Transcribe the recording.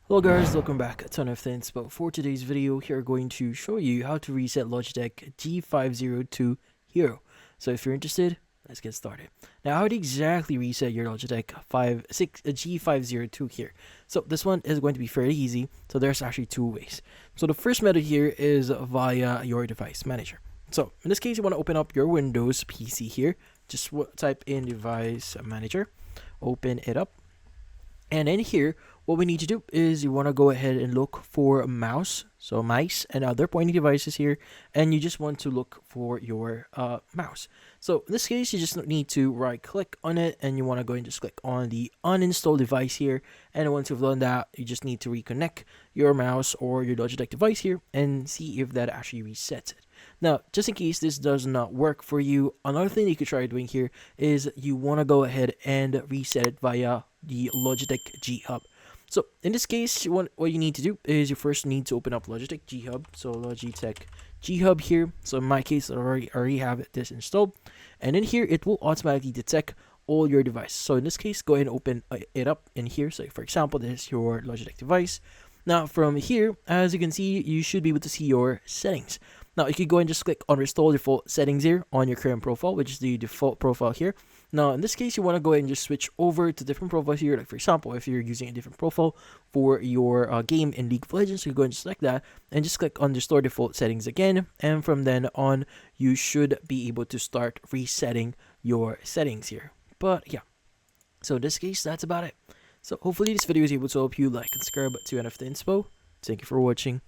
Hello guys, welcome back to Ton of Things, but for today's video, here are going to show you how to reset Logitech G502 Hero. So if you're interested, let's get started. Now, how to exactly reset your Logitech G502 here? So this one is going to be fairly easy, so there's actually two ways. So the first method here is via your device manager. So in this case, you want to open up your Windows PC here, just type in device manager, open it up. And in here, what we need to do is you want to go ahead and look for a mouse, so mice and other pointing devices here, and you just want to look for your mouse. So in this case, you just need to right click on it, and you want to go and just click on the uninstall device here. And once you've done that, you just need to reconnect your mouse or your Logitech device here and see if that actually resets it. Now, just in case this does not work for you, another thing you could try doing here is you want to go ahead and reset it via the Logitech G Hub. So in this case, what you need to do is you first need to open up Logitech G Hub. So Logitech G Hub here. So in my case, I already have this installed, and in here it will automatically detect all your devices. So in this case, go ahead and open it up in here. So for example, this is your Logitech device. Now from here, as you can see, you should be able to see your settings. Now you can go and just click on restore default settings here on your current profile, which is the default profile here. Now in this case, you want to go ahead and just switch over to different profiles here. Like for example, if you're using a different profile for your game in League of Legends, you go and select that and just click on restore default settings again. And from then on, you should be able to start resetting your settings here. But yeah, so in this case, that's about it. So hopefully this video is able to help you like and subscribe to NF the Inspo. Thank you for watching.